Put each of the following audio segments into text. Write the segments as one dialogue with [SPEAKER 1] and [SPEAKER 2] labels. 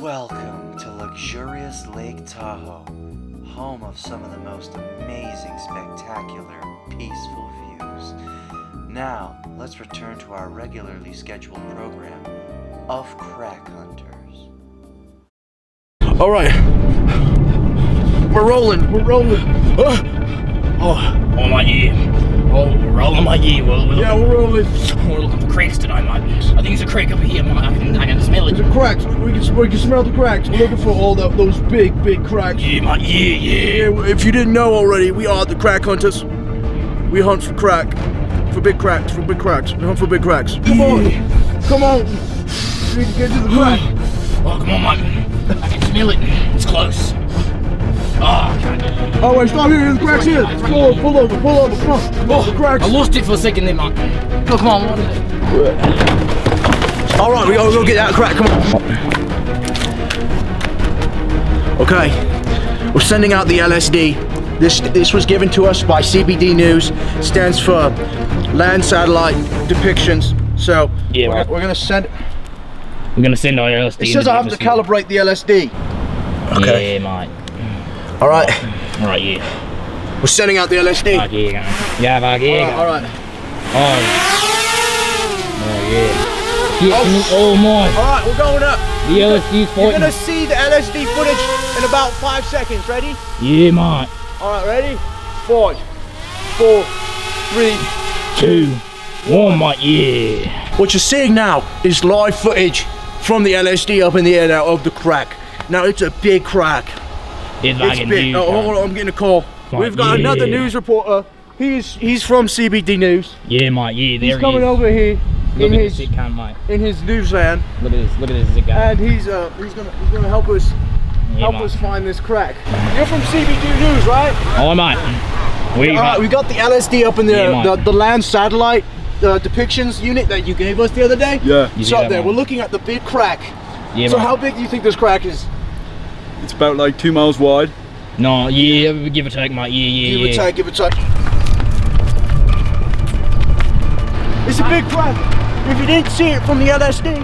[SPEAKER 1] Welcome to luxurious Lake Tahoe, home of some of the most amazing, spectacular, peaceful views. Now, let's return to our regularly scheduled program of Crack Hunters.
[SPEAKER 2] All right, we're rolling.
[SPEAKER 3] Oh my ear. Oh, we're rolling my ear.
[SPEAKER 2] We're rolling.
[SPEAKER 3] We're looking for cracks today, mate. I think there's a crack over here, mate. I can smell it.
[SPEAKER 2] There's a cracks. We can smell the cracks. We're looking for all those big cracks.
[SPEAKER 3] Yeah, mate. Yeah.
[SPEAKER 2] If you didn't know already, we are the Crack Hunters. We hunt for crack, for big cracks. We hunt for big cracks. Come on. We can get to the crack.
[SPEAKER 3] Oh, come on, mate. I can smell it. It's close. Oh, okay.
[SPEAKER 2] Oh wait, stop here. The cracks here. Pull over. Come on. The cracks.
[SPEAKER 3] I lost it for a second there, mate. Oh, come on. What is it?
[SPEAKER 2] All right, we gotta go get that crack. Come on. Okay, we're sending out the LSD. This was given to us by CBD News. Stands for Land Satellite Depictions. So
[SPEAKER 3] yeah,
[SPEAKER 2] we're gonna send.
[SPEAKER 3] We're gonna send our LSD.
[SPEAKER 2] It says I have to calibrate the LSD. Okay.
[SPEAKER 3] Yeah, mate.
[SPEAKER 2] All right.
[SPEAKER 3] Yeah.
[SPEAKER 2] We're sending out the LSD.
[SPEAKER 3] Fuck yeah.
[SPEAKER 2] All right.
[SPEAKER 3] Oh yeah. Oh my.
[SPEAKER 2] All right, we're going up.
[SPEAKER 3] The LSD's fighting.
[SPEAKER 2] You're gonna see the LSD footage in about 5 seconds. Ready?
[SPEAKER 3] Yeah, mate.
[SPEAKER 2] All right, ready? 5, 4, 3,
[SPEAKER 3] 2, 1, mate. Yeah.
[SPEAKER 2] What you're seeing now is live footage from the LSD up in the air now of the crack. Now it's a big crack.
[SPEAKER 3] It's
[SPEAKER 2] big.
[SPEAKER 3] huge,
[SPEAKER 2] Hold on, I'm getting a call.
[SPEAKER 3] Mate,
[SPEAKER 2] we've got another news reporter. He's from CBD News.
[SPEAKER 3] Yeah, mate. Yeah, there
[SPEAKER 2] he's coming over here
[SPEAKER 3] Look at this sick cunt, mate.
[SPEAKER 2] in his news van.
[SPEAKER 3] Look at this sick guy.
[SPEAKER 2] And he's gonna help us find this crack. You're from CBD News, right?
[SPEAKER 3] Oh, mate.
[SPEAKER 2] We got the LSD up in the land satellite depictions unit that you gave us the other day.
[SPEAKER 4] Yeah.
[SPEAKER 2] It's up there. We're looking at the big crack.
[SPEAKER 3] Yeah,
[SPEAKER 2] so
[SPEAKER 3] mate.
[SPEAKER 2] how big do you think this crack is?
[SPEAKER 4] It's about like 2 miles wide.
[SPEAKER 3] No, yeah, give or take, mate. Yeah.
[SPEAKER 2] Give or take. It's a big crack. If you didn't see it from the LSD,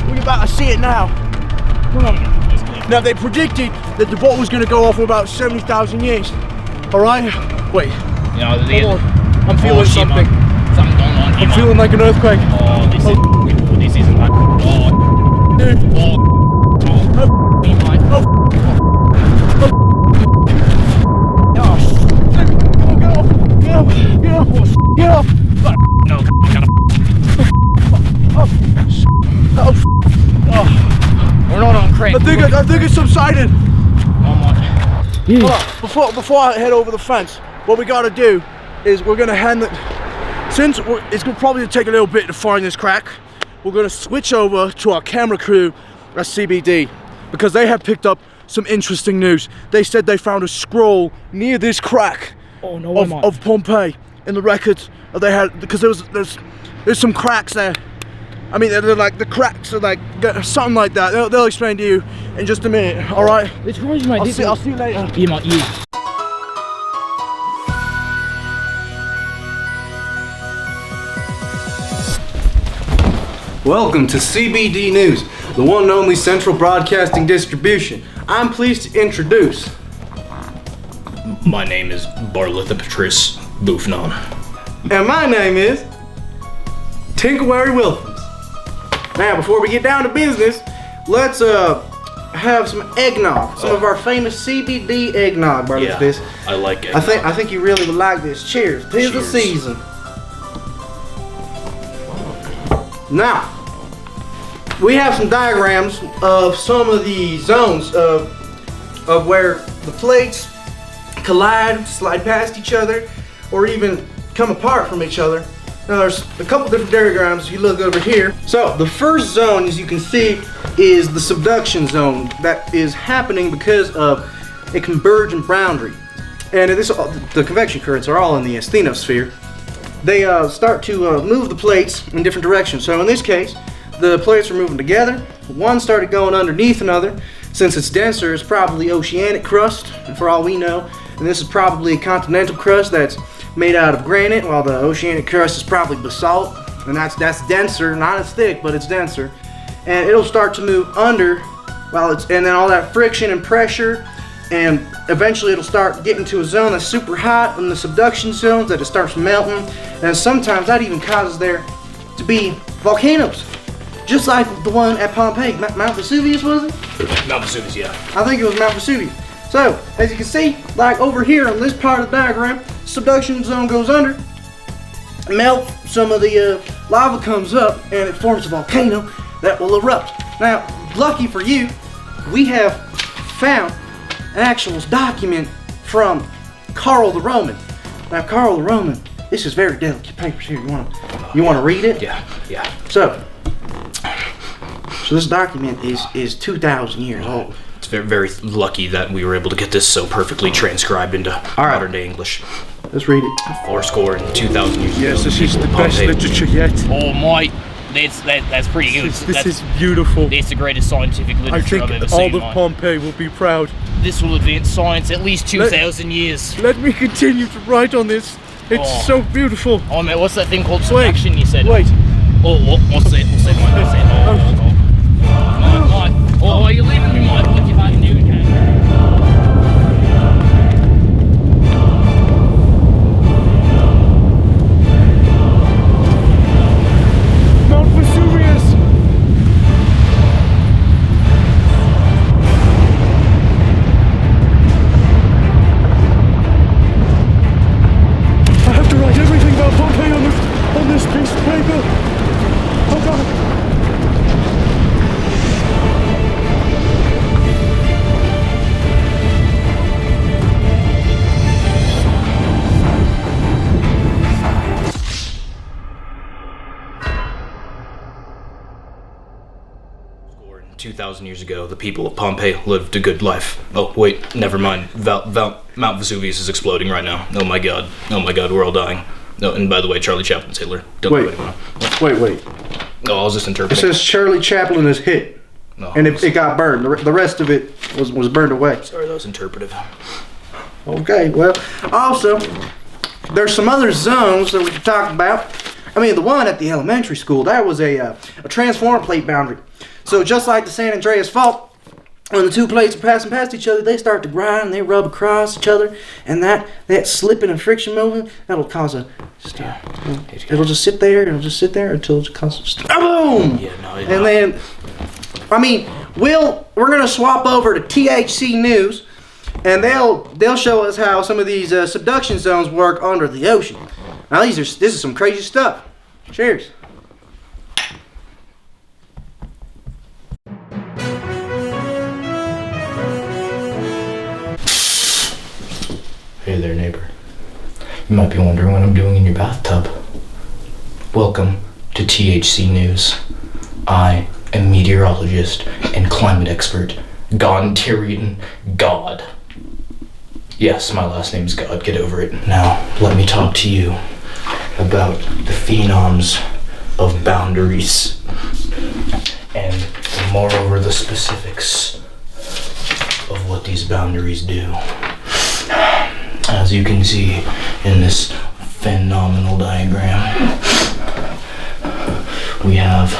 [SPEAKER 2] we're about to see it now. Come on. Now they predicted that the boat was going to go off in about 70,000 years. All right? Wait.
[SPEAKER 3] You know,
[SPEAKER 2] Hold on. I'm feeling something.
[SPEAKER 3] Something's going on here,
[SPEAKER 2] I'm feeling like an earthquake.
[SPEAKER 3] Oh, this isn't like. Oh.
[SPEAKER 2] Dude. Get off!
[SPEAKER 3] No, we're not on crack.
[SPEAKER 2] I think it's subsided.
[SPEAKER 3] Oh my.
[SPEAKER 2] Hold on. Before I head over the fence, what we gotta do is we're gonna hand it. Since it's gonna probably take a little bit to find this crack, we're gonna switch over to our camera crew at CBD because they have picked up some interesting news. They said they found a scroll near this crack of Pompeii in the records. They had because there's some cracks there. I mean, they're like the cracks are like something like that. They'll explain to you in just a minute. All right.
[SPEAKER 3] It's crazy, mate.
[SPEAKER 2] I'll see you later.
[SPEAKER 3] Yeah, mate. Yeah.
[SPEAKER 5] Welcome to CBD News, the one and only central broadcasting distribution. I'm pleased to introduce.
[SPEAKER 3] My name is Barletha Patrice Boufnon.
[SPEAKER 5] And my name is Tinkerwary Wilkins. Now, before we get down to business, let's have some eggnog. Some of our famous CBD eggnog, Barletha.
[SPEAKER 3] Yeah, I like eggnog.
[SPEAKER 5] I think you really would like this. Cheers. 'Tis the season. Now, we have some diagrams of some of the zones of where the plates collide, slide past each other, or even come apart from each other. Now there's a couple different diagrams if you look over here. So the first zone, as you can see, is the subduction zone that is happening because of a convergent boundary. And the convection currents are all in the asthenosphere. They start to move the plates in different directions. So in this case, the plates are moving together. One started going underneath another. Since it's denser, it's probably oceanic crust, for all we know. And this is probably a continental crust that's made out of granite, while the oceanic crust is probably basalt. And that's denser, not as thick, but it's denser. and it'll start to move under and then all that friction and pressure, and eventually it'll start getting to a zone that's super hot in the subduction zones that it starts melting, and sometimes that even causes there to be volcanoes, just like the one at Pompeii. Mount Vesuvius, was it?
[SPEAKER 3] Mount Vesuvius, yeah.
[SPEAKER 5] I think it was Mount Vesuvius. So, as you can see, like over here on this part of the diagram, subduction zone goes under, melt, some of the lava comes up, and it forms a volcano that will erupt. Now, lucky for you, we have found an actual document from Carl the Roman. Now, Carl the Roman, this is very delicate papers here. You wanna read it?
[SPEAKER 3] Yeah.
[SPEAKER 5] So this document is 2,000 years old.
[SPEAKER 3] It's very, very lucky that we were able to get this so perfectly transcribed into modern day English.
[SPEAKER 5] Let's read it.
[SPEAKER 3] 400 and 2,000 years ago.
[SPEAKER 4] Yes, this is the best literature yet.
[SPEAKER 3] Oh my, that's pretty good.
[SPEAKER 4] This is beautiful.
[SPEAKER 3] It's the greatest scientific
[SPEAKER 4] I
[SPEAKER 3] literature I've
[SPEAKER 4] think
[SPEAKER 3] ever seen.
[SPEAKER 4] all of Pompeii will be proud.
[SPEAKER 3] This will advance science at least 2,000 years.
[SPEAKER 4] Let me continue to write on this. It's so beautiful.
[SPEAKER 3] Oh man, what's that thing called? Subduction, you said?
[SPEAKER 4] Wait.
[SPEAKER 3] Oh, we'll say it, Mike. Oh, are you leaving me, Mike? What you fucking doing, okay?
[SPEAKER 4] Mount Vesuvius. I have to write everything about Pompeii on this piece of paper. Oh God.
[SPEAKER 3] Or 2,000 years ago, the people of Pompeii lived a good life. Oh, wait, never mind. Mount Vesuvius is exploding right now. Oh my god, we're all dying. No, and by the way, Charlie Chaplin's Hitler. Don't
[SPEAKER 5] Wait.
[SPEAKER 3] do anyone.
[SPEAKER 5] Wait.
[SPEAKER 3] Oh, I was just
[SPEAKER 5] It
[SPEAKER 3] interpreting.
[SPEAKER 5] says Charlie Chaplin is hit,
[SPEAKER 3] No,
[SPEAKER 5] and it got burned. The rest of it was burned away.
[SPEAKER 3] sorry, that was interpretive.
[SPEAKER 5] Okay, well, also, there's some other zones that we could talk about. I mean, the one at the elementary school, that was a transform plate boundary. So just like the San Andreas Fault, when the two plates are passing past each other, they start to grind and they rub across each other, and that slipping and friction movement, that'll cause it'll just sit there until it causes boom!
[SPEAKER 3] Yeah, no,
[SPEAKER 5] And then, I mean, we're gonna swap over to THC News, and they'll show us how some of these subduction zones work under the ocean. Now this is some crazy stuff. Cheers.
[SPEAKER 3] Hey there, neighbor. You might be wondering what I'm doing in your bathtub. Welcome to THC News. I am meteorologist and climate expert, Gontirian God. Yes, my last name's God, get over it. Now, let me talk to you about the phenoms of boundaries and moreover the specifics of what these boundaries do. As you can see in this phenomenal diagram, we have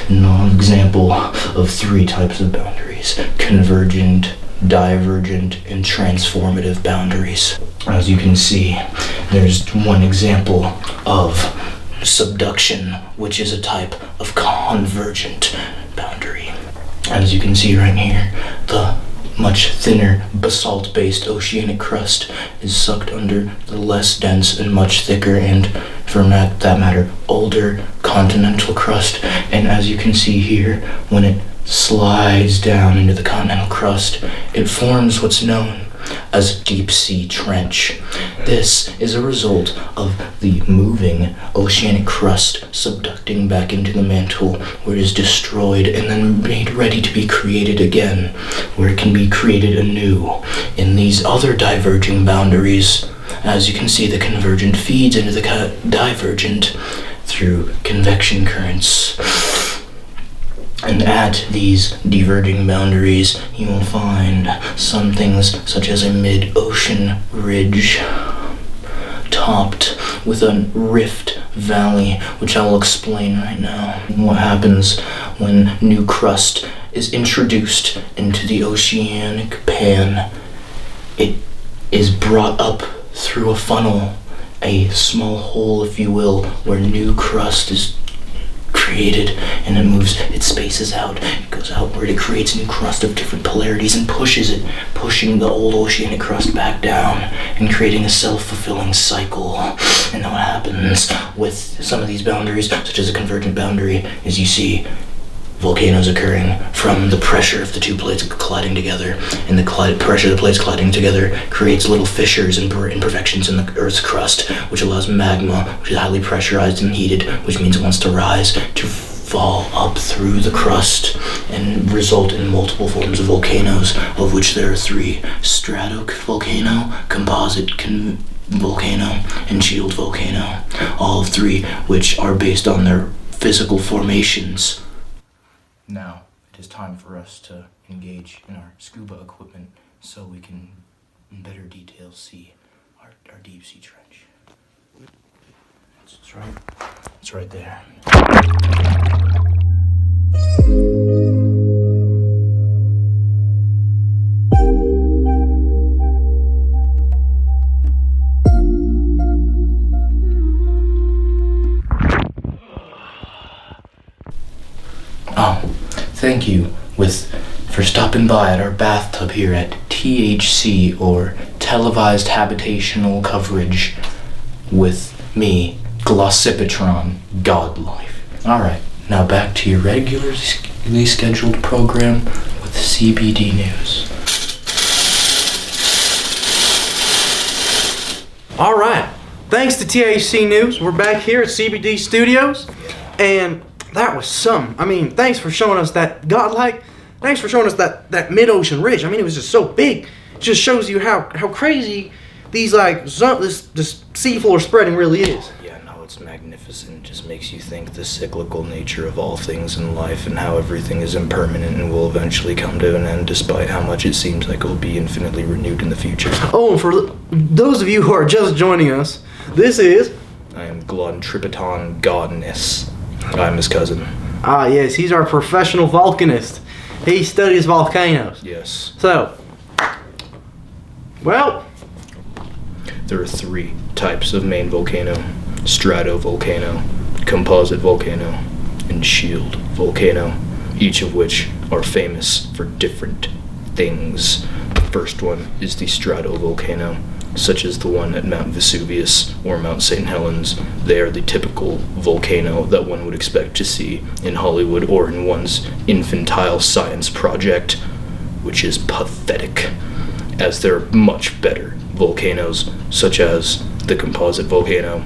[SPEAKER 3] an example of three types of boundaries: convergent, divergent, and transformative boundaries. As you can see, there's one example of subduction, which is a type of convergent boundary. As you can see right here, the much thinner basalt-based oceanic crust is sucked under the less dense and much thicker and, for that matter, older continental crust. And as you can see here, when it slides down into the continental crust, it forms what's known as deep sea trench. This is a result of the moving oceanic crust subducting back into the mantle, where it is destroyed and then made ready to be created again, where it can be created anew in these other diverging boundaries. As you can see, the convergent feeds into the divergent through convection currents. And at these diverging boundaries, you will find some things such as a mid-ocean ridge topped with a rift valley, which I will explain right now. What happens when new crust is introduced into the oceanic pan, it is brought up through a funnel, a small hole, if you will, where new crust is created, and it moves, it spaces out, it goes outward, it creates new crust of different polarities and pushes it, pushing the old oceanic crust back down and creating a self-fulfilling cycle. And what happens with some of these boundaries, such as a convergent boundary, is you see volcanoes occurring from the pressure of the two plates colliding together, and the pressure of the plates colliding together creates little fissures and imperfections in the Earth's crust, which allows magma, which is highly pressurized and heated, which means it wants to rise, to fall up through the crust and result in multiple forms of volcanoes, of which there are three: stratovolcano, composite volcano, and shield volcano, all of three which are based on their physical formations. Now, it is time for us to engage in our scuba equipment so we can, in better detail, see our deep sea trench. It's right there. Thank you for stopping by at our bathtub here at THC, or Televised Habitational Coverage, with me, Glossipatron Godlife. Alright, now back to your regularly scheduled program with CBD News.
[SPEAKER 5] Alright, thanks to THC News, we're back here at CBD Studios, and that was some. I mean, thanks for showing us that godlike. Thanks for showing us that mid-ocean ridge. I mean, it was just so big. It just shows you how crazy these this seafloor spreading really is.
[SPEAKER 3] Yeah, no, it's magnificent. It just makes you think the cyclical nature of all things in life and how everything is impermanent and will eventually come to an end, despite how much it seems like it will be infinitely renewed in the future.
[SPEAKER 5] Oh, and for those of you who are just joining us, this is...
[SPEAKER 3] I am Glontripaton Godness. I'm his cousin.
[SPEAKER 5] Ah, yes, he's our professional volcanist. He studies volcanoes.
[SPEAKER 3] Yes.
[SPEAKER 5] So, well...
[SPEAKER 3] There are three types of main volcano: stratovolcano, composite volcano, and shield volcano, each of which are famous for different things. The first one is the stratovolcano, such as the one at Mount Vesuvius or Mount St. Helens. They are the typical volcano that one would expect to see in Hollywood or in one's infantile science project, which is pathetic, as there are much better volcanoes, such as the composite volcano.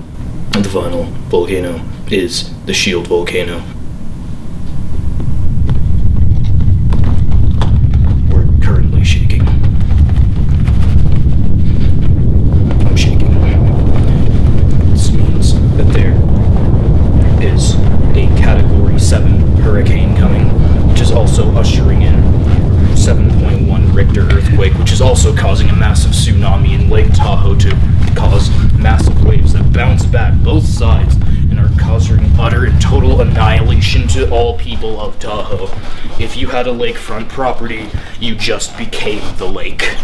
[SPEAKER 3] And the final volcano is the shield volcano. We're currently shaking. I'm shaking. This means that there is a Category 7 hurricane coming, which is also ushering in 7.1 Richter earthquake, which is also causing a massive tsunami in Lake Tahoe to cause massive waves that bounce back both sides and are causing utter and total annihilation to all people of Tahoe. If you had a lakefront property, you just became the lake.